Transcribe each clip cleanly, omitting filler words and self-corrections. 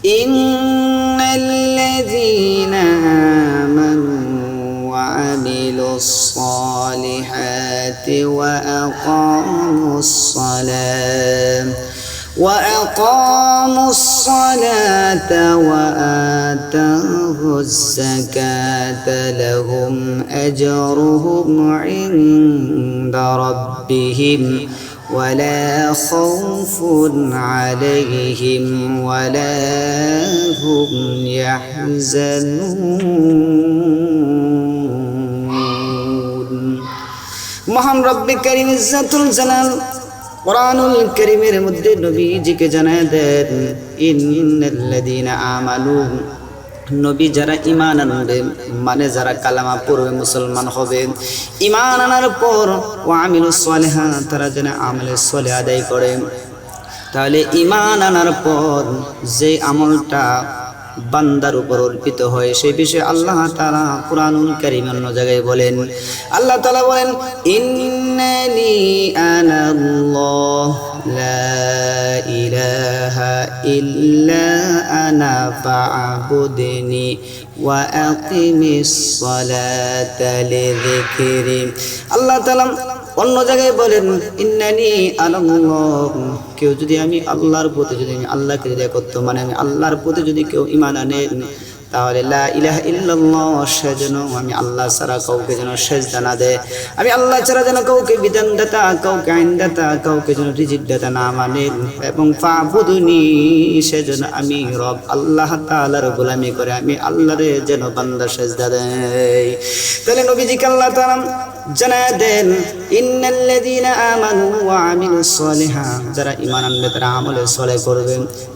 ইন্নাল্লাযীনা আমানু ওয়া আমিলুস সালিহাতি ওয়া আকামুস সালাম وأقاموا الصلاة وآتوا الزكاة لهم أجرهم عند ربهم ولا خوف عليهم ولا هم يحزنون মহান রব্বে কারীম ইজ্জাতুল জালাল কুরআনুল কারীমের মধ্যে নবীজিকে জানায় দেন ইন্নাল্লাযীনা আমানু নবী যারা ঈমান আনবে মানে যারা কালেমা পড়বে মুসলমান হবে ঈমান আনার পর ওয়া আমিলুস সালিহাত তারা যেন আমলে সালেহ আদায় করে তাহলে ঈমান আনার পর যে আমলটা বান্দার উপর অর্পিত হয় সেই বিষয়ে আল্লাহ তাআলা কুরআনুল কারীমের অন্য জায়গায় বলেন আল্লাহ তাআলা বলেন ইন্নানি আনাল্লাহ লা ইলাহা ইল্লা আনা ফা'বুদনি ওয়া আকিমিস সালাতা লিযিকরি আল্লাহ তাআলা অন্য জায়গায় বলেন ইন্নানি আনাল্লাহ কেউ যদি আমি আল্লাহর প্রতি যদি আমি আল্লাহকে যদি একত্র মানে আমি আল্লাহর প্রতি যদি কেউ ঈমান আনে তাহলে লা ইলাহা ইল্লাল্লাহ সেজন্য আমি আল্লাহ ছাড়া কাউকে যেন সেজদা না দেয় আমি আল্লাহ ছাড়া যেন কাউকে বিধানদাতা কাউকে আইনদাতা কাউকে যেন রিজিকদাতা না মানে এবং ফা'বুদনি সেজন্য আমি রব আল্লাহ তাআলার গোলামি করে আমি আল্লাহরে যেন বান্দা সেজদা দেয় তাহলে নবীজিকে আল্লাহ তাআলা জানায় দেন ইন্নাল্লাযীনা আমানু ওয়া আমিলুস সালিহাত যারা ঈমান আনবে তারা আমলে সালেহ করবে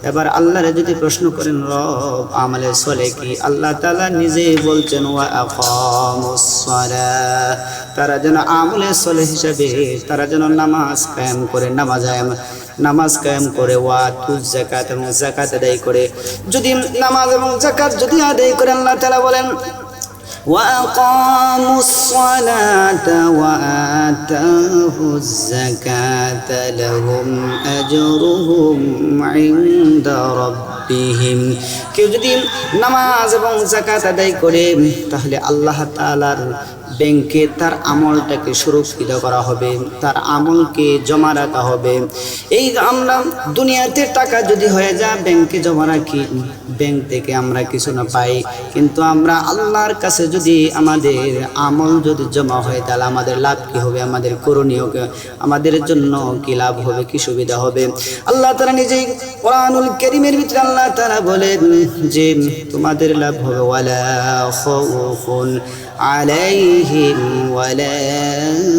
এবার আল্লাহরে যদি প্রশ্ন করেন রব আমলে সালেহ কি আল্লাহ তাআলা নিজে বলছেন ওয়া আকামুস সালাহ তারা যেন আমলে সালেহ হিসাবে তারা যেন নামাজ কায়েম করে নামাজ কায়েম করে ওয়া তুজ যাকাত এবং যাকাত আদায় করে যদি নামাজ এবং যাকাত যদি আদায় করে আল্লাহ তাআলা বলেন وأقاموا الصلاة وآتوا الزكاة لهم أجرهم عند ربهم কেউ যদি নামাজ এবং যাকাত আদায় করে তাহলে আল্লাহ তাআলার ব্যাংকে তার আমলটাকে সুরক্ষিত করা হবে তার আমলকে জমা রাখা হবে এই আমরা দুনিয়াতে টাকা যদি হয়ে যায় ব্যাংকে জমা রাখি ব্যাংক থেকে আমরা কিছু না পাই কিন্তু আমরা আল্লাহর কাছে যদি আমাদের আমল যদি জমা হয় তাহলে আমাদের লাভ কি হবে আমাদের করণীয় আমাদের জন্য কি লাভ হবে কি সুবিধা হবে আল্লাহ তাআলা নিজেই কুরআনুল কারীমের ভিতরে আল্লাহ তাআলা বলেন যে তোমাদের লাভ হবে ওয়ালা খাউফুন আলাইহিম ওয়ালা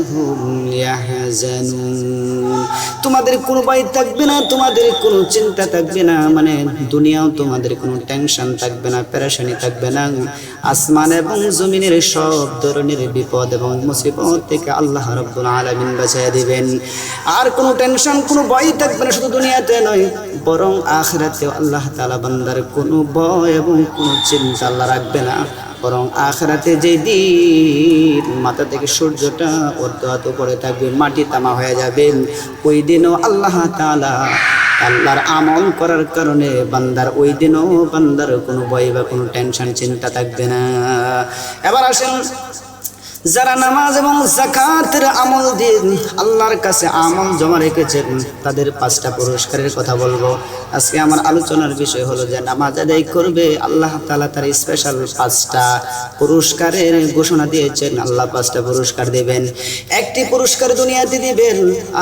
হুম ইয়াহজানুন তোমাদের কোনো ভয় থাকবে না তোমাদের কোনো চিন্তা থাকবে না মানে দুনিয়াও তোমাদের কোনো টেনশন থাকবে না পেরেশানি থাকবে না আসমান এবং জমিনের সব ধরনের বিপদ এবং মুসিবত থেকে আল্লাহ রাব্বুল আলামিন বাঁচিয়ে দিবেন আর কোনো টেনশন কোনো ভয় থাকবে না শুধু দুনিয়াতে নয় বরং আখিরাতেও আল্লাহ তাআলা বান্দার কোনো ভয় এবং কোনো চিন্তা আল্লাহ রাখবে না বরং আখিরাতে যেই দিন মাথা থেকে সূর্যটা অর্ধ পড়ে থাকবে মাটি তামা হয়ে যাবে ওই দিনও আল্লাহ তাআলা আল্লাহর আমল করার কারণে বান্দার ওই দিনও বান্দার কোনো ভয় বা কোনো টেনশন চিন্তা থাকবে না এবার আসেন যারা নামাজ এবং যাকাতের আমল দিয়ে আল্লাহর কাছে আমল জমা রেখেছেন তাদের 5টা পুরস্কারের কথা বলবো আজকে আমার আলোচনার বিষয় হলো যে নামাজ আদায় করবে আল্লাহ তাআলা তার স্পেশাল 5টা পুরস্কারের ঘোষণা দিয়েছেন আল্লাহ 5টা পুরস্কার দেবেন একটি পুরস্কার দুনিয়াতে দিবেন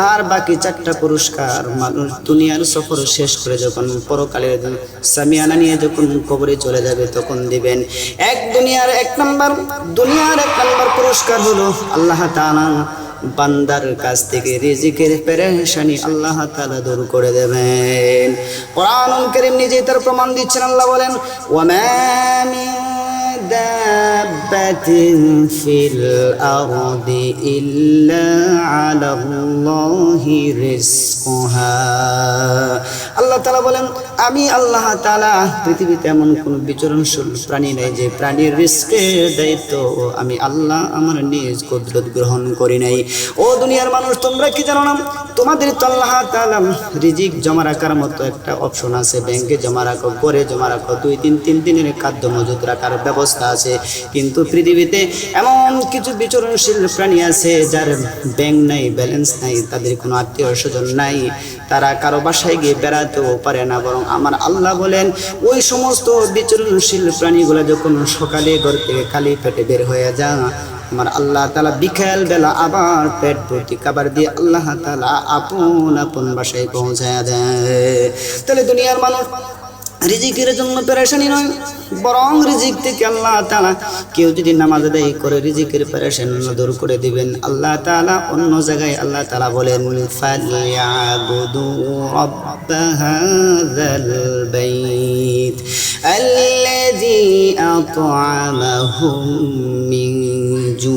আর বাকি 4টা পুরস্কার মানুষ দুনিয়ার সফর শেষ করে যখন পরকালের সামিয়ানা নিয়ে যখন কবরে চলে যাবে তখন দিবেন দুনিয়ার এক নম্বর পুরস্কার হলো আল্লাহ তাআলা বান্দার কাছ থেকে রিজিকের পেরেশানি আল্লাহ তাআলা দূর করে দেবেন কুরআনুল কারীম নিজেই তার প্রমাণ দিচ্ছেন আল্লাহ বলেন ওয়া মা মিন দাব্বাতিন ফিল আরদি ইল্লা আলাল্লাহি রিজকুহা। আল্লাহ তাআলা বলেন, আমি আল্লাহ তাআলা পৃথিবীতে এমন কোন বিচরণশীল প্রাণী নাই যে প্রাণীর রিজকের দায়িত্ব আমি আল্লাহ আমার নিজ কুদরত গ্রহণ করি নাই। ও দুনিয়ার মানুষ, তোমরা কি জানো না, তোমাদের তো আল্লাহ তাআলা রিজিক জমা রাখার মতো একটা অপশন আছে। ব্যাংকে জমা রাখো, ঘরে জমা রাখো, 2-3 দিনের খাদ্য মজুদ রাখার ব্যবস্থা আছে। কিন্তু পৃথিবীতে এমন কিছু বিচরণশীল প্রাণী আছে যার ব্যাংক নাই, ব্যালেন্স নাই, তাদের কোনো আত্মীয় স্বজন নাই, তারা কারো বাসায় গিয়ে বেড়াতেও পারে না। বরং আমার আল্লাহ বলেন, ওই সমস্ত বিচরণশীল প্রাণীগুলো যখন সকালে ঘর থেকে খালি পেটে বের হয়ে যায়, আমার আল্লাহ তাআলা বিকেল বেলা আবার পেট ভর্তি খাবার দিয়ে আল্লাহ তাআলা আপন আপন বাসায় পৌঁছায় দেয়। তাহলে দুনিয়ার মানুষ রিজিকের জন্য পেরেশানি নয়, বরং রিজিক থেকে আল্লাহ তাআলা কেউ যদি নামাজ আদায় করে রিজিকের পেরেশানি দূর করে দিবেন। আল্লাহ তাআলা অন্য জায়গায় আল্লাহ তাআলা বলেন, ফালিয়াবুদু রাব্ব হাযাল বাইত আল্লাযী আত'আমাহুম মিন জু।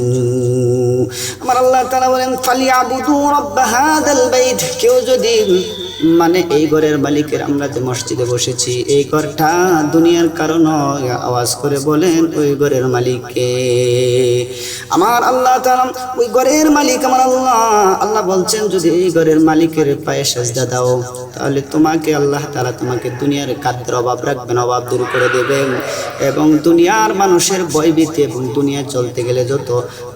আমার আল্লাহ তাআলা বলেন, ফালিয়াবুদু রাব্ব হাযাল বাইত, কেউ যদি মানে এই ঘরের মালিকের, আমরা যে মসজিদে বসেছি এই ঘরটা দুনিয়ার কারণ আওয়াজ করে বলেন ওই ঘরের মালিককে। আমার আল্লাহ তাআলা ওই ঘরের মালিক আমার আল্লাহ বলছেন, যদি এই ঘরের মালিকের পায়ে সেজদা দাও তাহলে তোমাকে আল্লাহ তাআলা তোমাকে দুনিয়ার খাদ্যের অভাব রাখবেন, অভাব দূর করে দেবেন এবং দুনিয়ার মানুষের ভয়ভীতি এবং দুনিয়া চলতে গেলে যত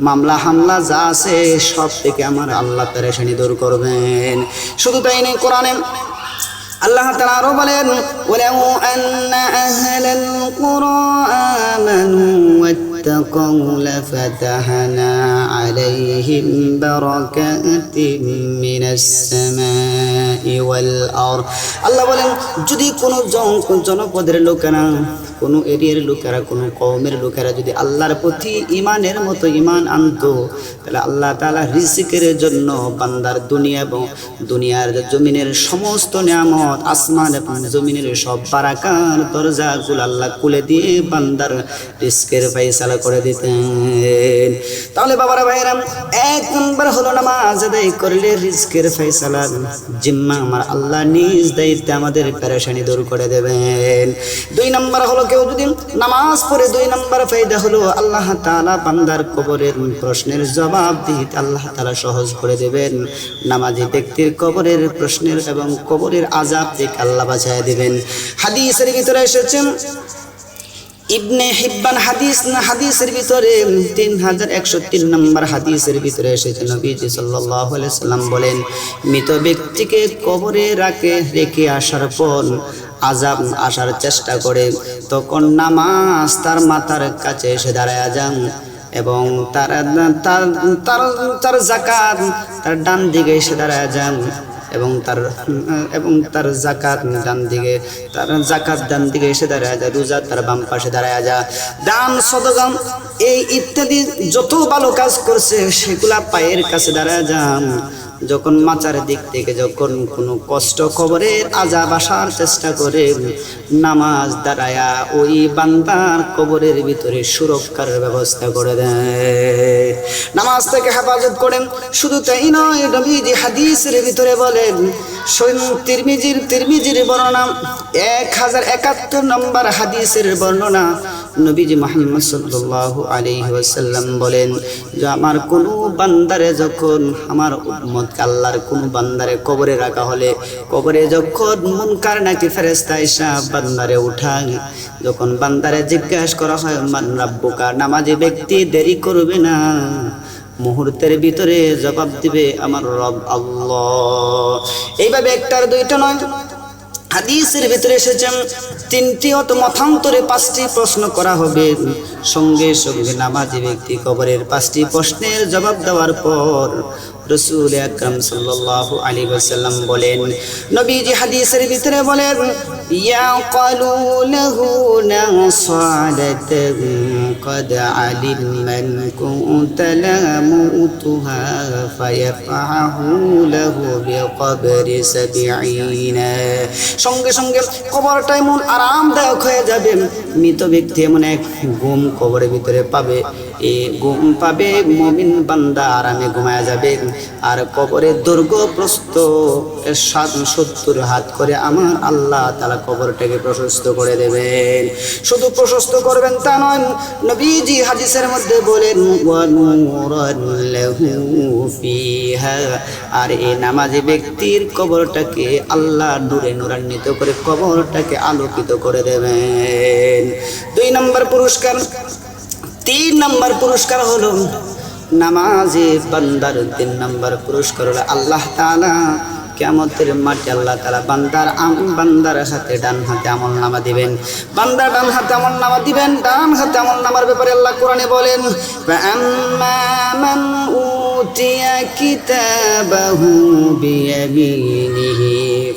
মামলা হামলা যা আছে সব থেকে আমার আল্লাহ পেরেশানি দূর করবেন। শুধু তাই নয়, কোরআনে আল্লাহ তাআলা আরো বলেন, ওয়ালাউ আন্না আহলাল কুরা আমানু ওয়াত্তাকাউ লাফাতাহনা আলাইহিম বারাকাতিম মিনাস সামাই ওয়াল আরদ। আল্লাহ বলেন, যদি কোনো জনপদের লোকেরা, কোনো এরিয়ার লোকেরা, কোনো কওমের লোকেরা যদি আল্লাহর প্রতি ইমানের মতো ইমান আনতো, তাহলে আল্লাহ তাআলা রিজিকের জন্য বান্দার দুনিয়া এবং দুনিয়ার জমিনের সমস্ত নিয়ামত, আসমান এবং জমিনের সব বারাকার দরজাগুলো আল্লাহ খুলে দিয়ে বান্দার রিজকের ফয়সালা করে দিতেন। তাহলে বাবারা ভাইরা, এক নম্বর হলো নামাজ আদায় করলে রিজকের ফয়সালা জিম্মা আমার আল্লাহ নিজ দায়িত্বে আমাদের পেরেশানি দূর করে দেবেন। 2 নম্বর হলো, কেউ যদি নামাজ পড়ে 2 নম্বর ফায়দা হলো আল্লাহ তাআলা বান্দার কবরের প্রশ্নের জবাব দিতে আল্লাহ তাআলা সহজ করে দেবেন। নামাজি ব্যক্তির কবরের প্রশ্নের এবং কবরের আযাব থেকে আল্লাহ বাঁচায় দিবেন। হাদিসের ভিতরে এসেছে, ইবনে হিব্বান হাদিসের ভিতরে 3103 নম্বর হাদিসের ভিতরে এসেছে, নবীজি সাল্লাল্লাহু আলাইহি সাল্লাম বলেন, মৃত ব্যক্তিকে কবরে রেখে আসার পর আযাব আসার চেষ্টা করে, তখন নামাজ তার মাথার কাছে এসে দাঁড়ায় যান এবং তার যাকাত তার ডান দিকে এসে দাঁড়ায় যান এবং তার যাকাত ডান দিকে, তার যাকাত ডান দিকে এসে দাঁড়ায় যায়, রোজা তার বাম পাশে দাঁড়ায় যায়, দান সদকা এই ইত্যাদি যত ভালো কাজ করছে সেগুলা পায়ের কাছে দাঁড়ায় যান। যখন মাচার দিক থেকে যখন কোনো কষ্ট কবরের আযাব আসার চেষ্টা করে, নামাজ দাঁড়ায়া ওই বান্দার কবরের ভিতরে সুরক্ষার ব্যবস্থা করে দেয়, নামাজ থেকে হেফাজত করেন। শুধু তাই নয়, নবীজি হাদিসের ভিতরে বলেন, তিরমিজির বর্ণনা 1071 নম্বর হাদিসের বর্ণনা, নবীজি মুহাম্মদ সাল্লাল্লাহু আলাইহি ওয়াসাল্লাম বলেন যে আমার কোন বান্দারে যখন, আমার উম্মত আল্লাহর কোন বান্দারে কবরে রাখা হলে, কবরে যখন মুনকার নাকি ফেরেশতা এসে বান্দারে উঠায়, যখন বান্দারে জিজ্ঞাসা করা হয় মান রাব্বুকা, নামাজি ব্যক্তি দেরি করবে না, মুহূর্তের ভিতরে জবাব দিবে আমার রব আল্লাহ। এইভাবে একটার দুইটা নয়, হাদিসের ভিতরে এসেছেন 3টি মতান্তরে 5টি প্রশ্ন করা হবে। সঙ্গে সঙ্গে নামাজি ব্যক্তি কবরের 5টি প্রশ্নের জবাব দেওয়ার পর রাসূল আকরাম সাল্লাল্লাহু আলাইহি ওয়াসাল্লাম বলেন, নবীজি হাদিসের ভিতরে বলেন, ইয়াকালু লাহু নাসালাতান قد علم من كنت لاموتها فيفعه له بقبر 70 সঙ্গে সঙ্গে কবরটা এমন আরামদায়ক হয়ে যাবে মৃত ব্যক্তি এমন এক ঘুম কবরের ভিতরে পাবে এই ঘুম পাবে মুমিন বান্দা আরামে ঘুমায়া যাবে আর কবরের দৈর্ঘ্য প্রস্থ 70 হাত করে আমার আল্লাহ তাআলা কবরটাকে প্রশস্ত করে দেবেন শুধু প্রশস্ত করবেন তা নয় নবীজি হাদিসের মধ্যে বলেন ওয়া নূরান লাহু ফিহা আর এই নামাজি ব্যক্তির কবরটাকে আল্লাহ নূরে নূরান্বিত করে কবরটাকে আলোকিত করে দেবেন 2 নম্বর পুরস্কার 3 নম্বর পুরস্কার হলো নামাজি বান্দার 3 নম্বর পুরস্কার হলো আল্লাহ তাআলা কিয়ামতের মাঠে আল্লাহ তাআলা বান্দার হাতে ডান হাতে আমলনামা দিবেন বান্দার ডান হাতে আমলনামা দিবেন ডান হাতে আমলনামার ব্যাপারে আল্লাহ কোরআনে বলেন ফাআম্মা মান উতিয়া কিতাবাহু বিয়ামিনিহি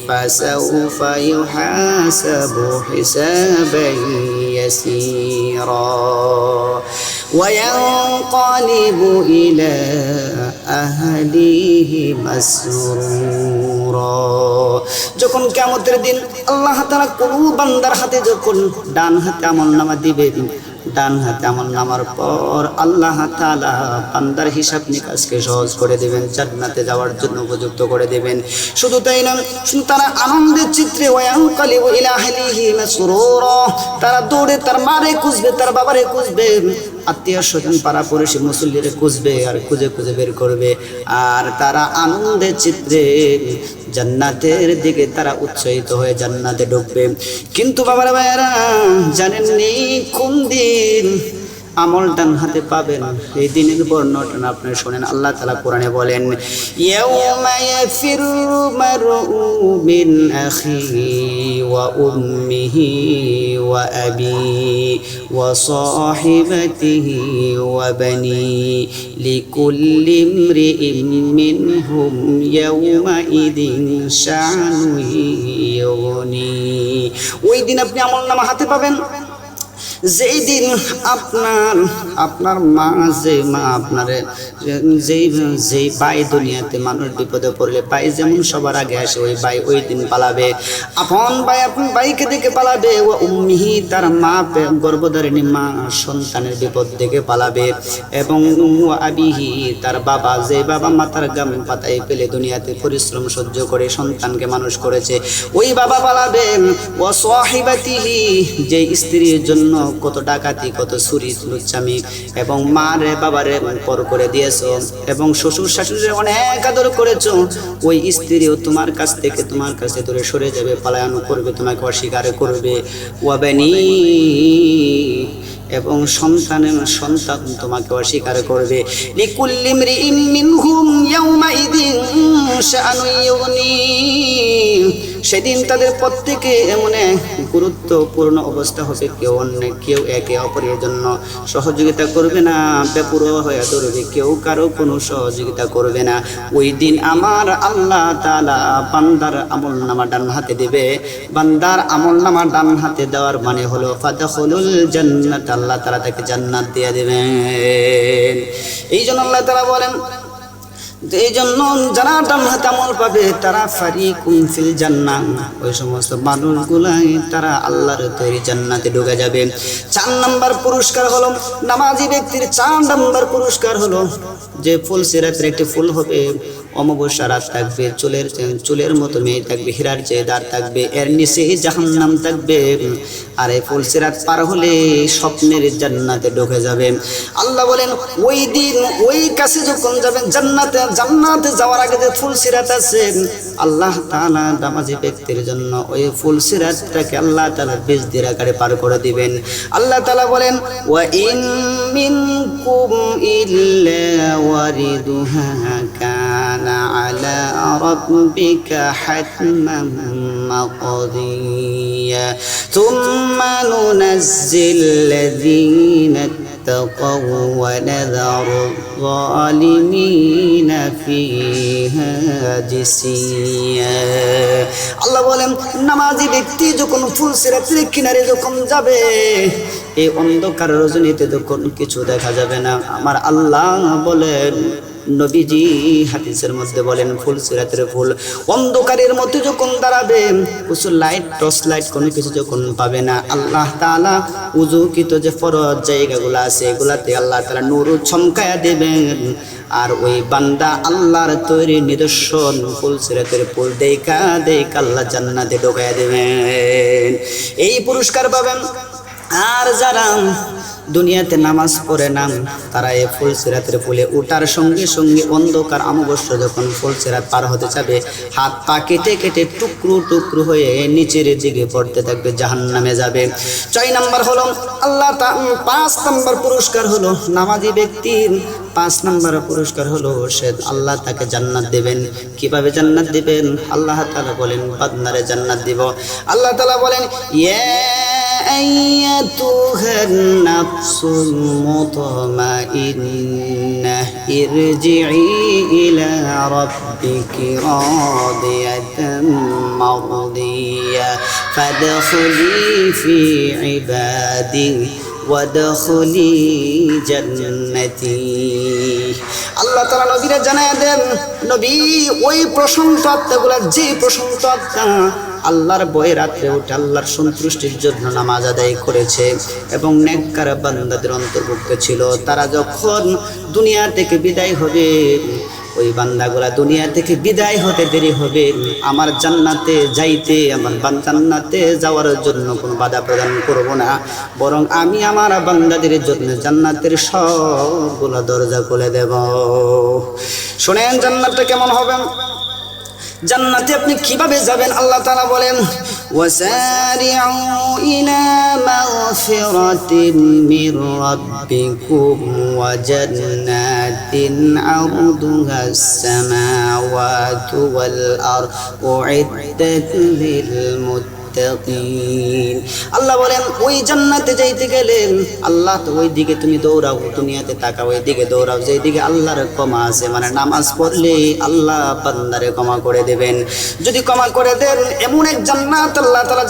ফাসাউফা ইউহাসাবু হিসাবান ইয়াসীরা وينقلب إلى أهله مسرورا যখন কিয়ামতের দিন আল্লাহ তাআলা কোন বান্দার হাতে যখন ডান হাতে আমলনামা দিবেন ডান হাতে আমলনামার পর আল্লাহ তাআলা বান্দার হিসাব নিকাশকে সহজ করে দেবেন জান্নাতে যাওয়ার জন্য উপযুক্ত করে দেবেন শুধু তাই নয় তারা আনন্দের চিত্রে ওয়ায়ানকালিবু ইলা আহলিহি মাসরুরা তারা দৌড়ে তার মারে খুঁজবে তার বাবারে খুঁজবে আত্মীয় স্বজন পাড়া পড়শি মুসল্লিরে খুঁজবে আর খুঁজে খুঁজে বের করবে আর তারা আনন্দের চিত্রে জান্নাতের দিকে তারা উৎসাহিত হয়ে জান্নাতে ঢুকবে কিন্তু বাবার ভাইয়েরা জানেননি কোন দিন আমল ডান হাতে পাবেন এই দিনের বর্ণনা আপনি শুনেন আল্লাহ তাআলা কোরআনে বলেন ইয়াউমা ইয়াফিরু মারউ মিন আখিহি ওয়া উম্মিহি ওয়া আবি ওয়া সাহিবাতিহি ওয়া বানি লিকুল্লি ইমরিইম মিনহুম ইয়াউমা ইদিন শানু ইউগনি ওই দিন আপনি আমলনামা হাতে পাবেন যেই দিন আপনার মা আপনার যেই ভাই দুনিয়াতে মানুষ বিপদে পড়লে ভাই যেমন সবার আগে আসে ওই ভাই ওই দিন পালাবে আপন ভাই আপন ভাইকে দেখে পালাবে ও উম্মিহি তার মা গর্ভধারিণী মা সন্তানের বিপদ দেখে পালাবে এবং আবিহি তার বাবা যে বাবা মাতার গাম পাতায় পেলে দুনিয়াতে পরিশ্রম সহ্য করে সন্তানকে মানুষ করেছে ওই বাবা পালাবে ও সাহিবাতিহি যে স্ত্রীর জন্য কত ডাকাতি কত চুরি লুচ্চামি এবং মারে বাবারে পর করে দিয়েছো এবং শ্বশুর শাশুড়ির অনেক আদর করেছো ওই স্ত্রীও তোমার কাছ থেকে তোমার কাছে দূরে সরে যাবে পলায়ন করবে তোমাকে অস্বীকার করবে ওয়াবানি এবং সন্তান তোমাকে অস্বীকার করবে লিকুল্লি ইমরিইম মিনহুম ইয়াউমাইদিন শাআনু ইউগনি সেদিন তাদের প্রত্যেকে এমন এক গুরুত্বপূর্ণ অবস্থা হবে কেউ একে অপরের জন্য সহযোগিতা করবে না বেপরোয়া হয়ে দৌড়বে কেউ কারো কোনো সহযোগিতা করবে না ওই দিন আমার আল্লাহ তাআলা বান্দার আমলনামা ডান হাতে দেবে বান্দার আমলনামা ডান হাতে দেওয়ার মানে হলো ফাদখুলুল জান্নাত আল্লাহ তাআলা তাকে জান্নাত দিয়ে দেবেন এই জন্য আল্লাহ তাআলা বলেন এই জন্য যারা ডান হাতে আমল পাবে তারা ফারিকুম ফিল জান্নাহ ওই সমস্ত মানুষগুলাই তারা আল্লাহর তৈরি জান্নাতে ঢুকে যাবে 4 নম্বর পুরস্কার হলো নামাজি ব্যক্তির 4 নম্বর পুরস্কার হলো যে ফুল সিরাতের একটি ফুল হবে অমাবস্যা রাত থাকবে চুলের মতো মেয়ে থাকবে হীরার চেয়ে দাঁড় থাকবে এর নিচে জাহান্নাম থাকবে আর এই ফুল সিরাত পার হলে স্বপ্নের জান্নাতে ঢুকে যাবে আল্লাহ বলেন ওই দিন ওই কাছে যখন যাবেন জান্নাতে যাওয়ার আগে যে ফুল সিরাত আছে আল্লাহ তাআলা নামাজি ব্যক্তির জন্য ওই ফুল সিরাতটাকে আল্লাহ তাআলা 20 দিন আকারে পার করে দিবেন আল্লাহ তাআলা বলেন ওয়া ইন মিনকুম ইল্লা ওয়ারিদুহা কানা আলা রাব্বিকা হাতমান মাকদিয়া থুম্মা নুনাজ্জিল লাযীনা اتقوا ونذر الظالمين فيها جثيا আল্লাহ বলেন নামাজি ব্যক্তি যখন ফুলসিরাতের কিনারে যখন যাবে এই অন্ধকার রজনীতে যখন কিছু দেখা যাবে না আমার আল্লাহ বলেন নবীজি হাদিসের মধ্যে বলেন ফুলসিরাতের ফুল অন্ধকারের মধ্যে যখন দাঁড়াবে কিছু লাইট টর্চ লাইট কোনো কিছু যখন পাবে না আল্লাহ তাআলা উযুকৃত যে ফরজ জায়গাগুলো আছে এগুলাতে আল্লাহ তাআলা নূর চমকায়া দেবেন আর ওই বান্দা আল্লাহর তৈরি নিদর্শন ফুলসিরাতের ফুল দেখা আল্লাহ জান্নাতে ঢোকায়া দেবেন এই পুরস্কার পাবেন আর যারা দুনিয়াতে নামাজ পড়ে না তারা এই ফুলসিরাতের ফুলে ওঠার সঙ্গে সঙ্গে অন্ধকার অমাবস্যা যখন ফুলসিরাত পার হতে যাবে হাত পা কেটে কেটে টুকরো টুকরো হয়ে নিচের দিকে পড়তে থাকবে জাহান্নামে যাবে 6 নাম্বার হলো আল্লাহ 5 নাম্বার পুরস্কার হলো নামাজি ব্যক্তির 5 নাম্বার পুরস্কার হলো সে আল্লাহ তাকে জান্নাত দেবেন কিভাবে জান্নাত দিবেন আল্লাহ তাআলা বলেন বান্দারে জান্নাত দিব আল্লাহ তাআলা বলেন أيتها النفس المطمئنة ارجعي إلى ربك راضية مرضية فادخلي في عبادي وادخلي جنتي আল্লাহ তাআলা নবীরে জানায় দেন নবী ওই প্রশংসা আত্মাগুলো যে প্রশংসা আত্মা আল্লাহর ভয়ে রাতে উঠে আল্লাহর সন্তুষ্টির জন্য নামাজ আদায় করেছে এবং নেককার বান্দাদের অন্তর্ভুক্ত ছিল তারা যখন দুনিয়া থেকে বিদায় হবে ওই বান্দাগুলা দুনিয়া থেকে বিদায় হতে দেরি হবে আমার জান্নাতে যাইতে আমার জান্নাতে যাওয়ার জন্য কোনো বাধা প্রদান করব না বরং আমি আমার বান্দাদের জন্য জান্নাতের সবগুলো দরজা খুলে দেব শুনেন জান্নাতটা কেমন হবে জান্নাতে আপনি কিভাবে যাবেন আল্লাহ তাআলা বলেন ওয়াসারিউ ইলা মাগফিরাতিন মির রাব্বিকুম ওয়া জান্নাতিন আরদুহাস সামাওয়াতু ওয়াল আরদু উইদ্দাত লিল মুত্তাকিন আল্লাহ বলেন ওই জান্নাতে যাইতে গেলেন আল্লাহ তো ওই দিকে তুমি দৌড়াও দুনিয়াতে তাকাও ওই দিকে দৌড়াও যেই দিকে আল্লাহর ক্ষমা আছে মানে নামাজ পড়লে আল্লাহ বান্দারে ক্ষমা করে দেবেন যদি ক্ষমা করে দেন এমন এক জান্নাত আল্লাহ তাআলা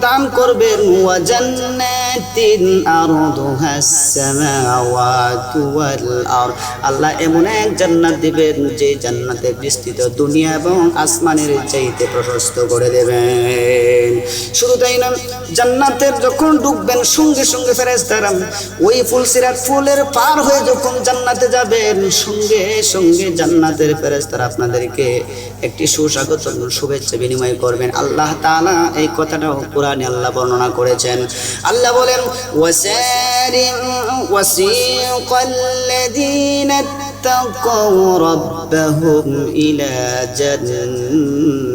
দান করবেন ওয়া জান্নাতিন আরদুহাস সামাওয়াতু ওয়াল আরদ আল্লাহ এমন এক জান্নাত দিবেন যে জান্নাতের বিস্তৃত দুনিয়া এবং আসমানের চাইতে প্রশস্ত করে দেবেন শুধু তাই না জান্নাতের যখন ঢুকবেন সঙ্গে সঙ্গে ফেরেশতারা ওই ফুলসিরাত ফুলের পার হয়ে যখন জান্নাতে যাবেন সঙ্গে সঙ্গে জান্নাতের ফেরেশতারা আপনাদেরকে একটি সুস্বাগতম শুভেচ্ছা বিনিময় করবেন আল্লাহ তাআলা এই কথাটাও কোরআনে আল্লাহ বর্ণনা করেছেন আল্লাহ বলেন ওয়াসারিকাল্লাযীনা তাকাউ রাব্বাহুম ইলা জান্নাতি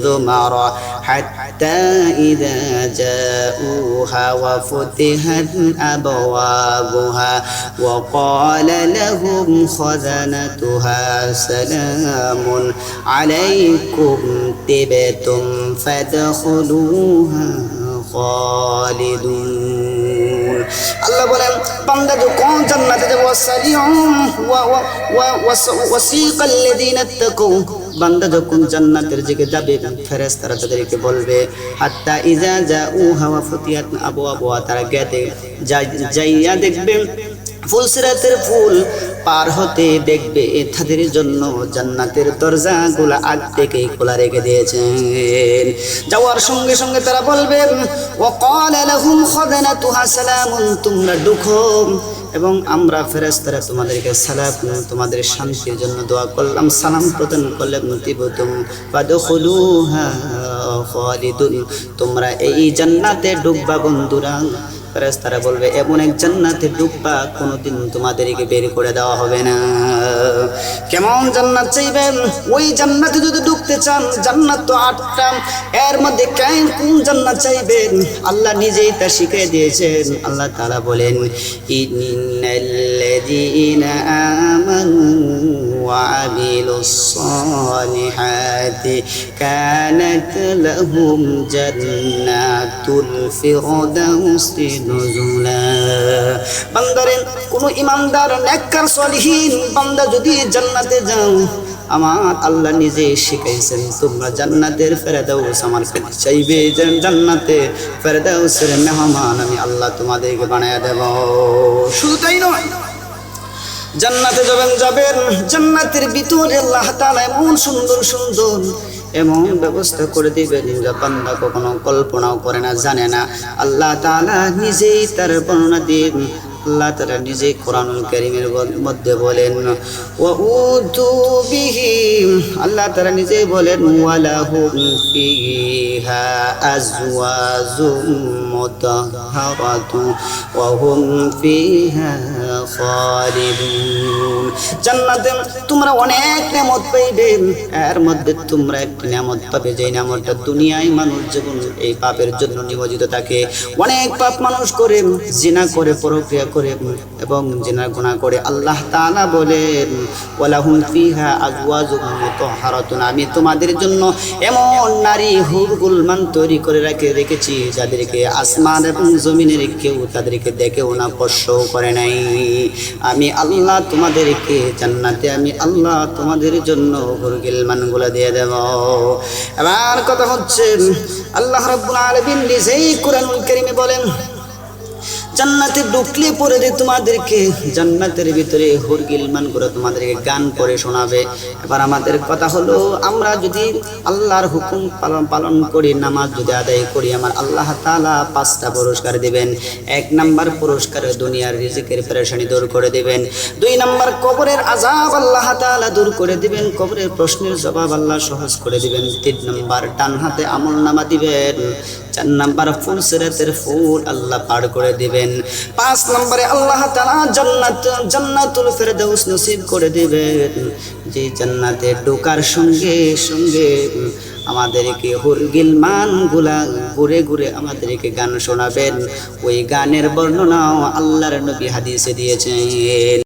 যুমারা حتى إذا جاءوها وفتحت أبوابها وقال لهم خزنتها سلام عليكم طبتم فادخلوها خالدون আল্লাহ বলেন বান্দা যখন জান্নাতে যাবে ওয়াসিকাল্লাযীনা তাকাউ বান্দা যখন জান্নাতের দিকে যাবে ফেরেশতারা তাদেরকে বলবে হাত্তা ইজা জাউহা ওয়া ফুতিহাত আবওয়াবুহা তারা গেতে যাইয়া দেখবে ফুলসিরাতের ফুল পার হতে দেখবে তাদের জন্য জান্নাতের দরজাগুলো আগ থেকেই খোলা রেখে দিয়েছেন যাওয়ার সঙ্গে সঙ্গে তারা বলবে ওয়াকালা লাহুম খাযানাতুহা সালামুন তোমরা ঢুকো এবং আমরা ফেরেশতারা তোমাদেরকে সালাম তোমাদের শান্তির জন্য দোয়া করলাম সালাম প্রদান করলাম তিবতুম ফাদখুলুহা খালিদুন তোমরা এই জান্নাতে ঢুকবা বন্ধুরা ফেরেশতারা বলবে এমন এক জান্নাতে ঢুকবা কোনোদিন তোমাদেরকে বের করে দেওয়া হবে না কেমন জান্নাত চাইবেন ওই জান্নাতে যদি ঢুকতে চান জান্নাত তো 8টা এর মধ্যে কোন জান্নাত চাইবেন আল্লাহ নিজেই তা শিখিয়ে দিয়েছেন আল্লাহ তাআলা বলেন ইন্নাল্লাযীনা আমানু وعملوا الصالحات كانت لهم جنات الفردوس نزلا বান্দারে কোন ইমানদার নেককার সলিহিন বান্দা যদি জান্নাতে যাও আমার আল্লাহ নিজে শিখাইছেন তোমরা জান্নাতের ফেরদাউস আমার কাছে চাইবে জান্নাতে ফেরদাউসের মেহমান আমি আল্লাহ তোমাদেরকে বানায়া দেব শুধু তাই নয় জান্নাতে যাবেন জান্নাতের ভিতরে আল্লাহ তাআলা এমন সুন্দর সুন্দর এমন ব্যবস্থা করে দিবেন যা বান্দা কখনো কল্পনাও করে না জানে না আল্লাহ তাআলা নিজেই তার বর্ণনা দিন আল্লাহ তাআলা নিজে কোরআনুল কারীমের মধ্যে বলেন ওয়াউতু বিহি আল্লাহ তাআলা নিজে বলেন ওয়ালাহুম ফিহা আজওয়াজুম মুতাহহারাতু ওয়া হুম ফিহা খালিদুন জান্নাতে তোমরা অনেক নিয়ামত পাইবে এর মধ্যে তোমরা একটা নিয়ামত পাবে যে নিয়ামতটা দুনিয়ায় মানুষ জীবন এই পাপের জন্য নিয়োজিত থাকে অনেক পাপ মানুষ করে জিনা করে পরক্রিয়া করে এবং জিনা গুনাহ করে আল্লাহ তাআলা বলেন ওয়ালাহুম ফিহা আজওয়াজুম মুতাহহারাতুন আমি তোমাদের জন্য এমন নারী হুরগুলমান তৈরি করে রেখেছি যাদেরকে আসমান এবং জমিনের কেউ তাদেরকে দেখেও না স্পর্শও করে নাই আমি আল্লাহ তোমাদেরকে জান্নাতে আমি আল্লাহ তোমাদের জন্য হুরগিলমানগুলো দিয়ে দেব এবার কথা হচ্ছে আল্লাহ রাব্বুল আলামিন নিজেই কোরআনুল কারীমে বলেন জান্নাতে ঢুকলে পরে তোমাদেরকে জান্নাতের ভিতরে হুরগিলমান করে তোমাদেরকে গান করে শোনাবে এবার আমাদের কথা হলো আমরা যদি আল্লাহর হুকুম পালন করি নামাজ যদি আদায় করি আমার আল্লাহ তাআলা 5টা পুরস্কার দিবেন 1 নাম্বার পুরস্কারে দুনিয়ার রিজিকের পেরেশানি দূর করে দিবেন 2 নাম্বার কবরের আযাব আল্লাহ তাআলা দূর করে দিবেন কবরের প্রশ্নের জবাব আল্লাহ সহজ করে দিবেন 3 নাম্বার ডান হাতে আমলনামা দিবেন 4 নাম্বার ফুল সিরাতের ফুল আল্লাহ পার করে দিবেন 5 নম্বরে আল্লাহ তাআলা জান্নাতুল ফেরদাউস নসিব করে দিবেন যে জান্নাতে ঢোকার সঙ্গে সঙ্গে আমাদেরকে হুরগিলমানগুলা ঘুরে ঘুরে আমাদেরকে গান শোনাবেন ওই গানের বর্ণনাও আল্লাহর নবী হাদিসে দিয়েছেন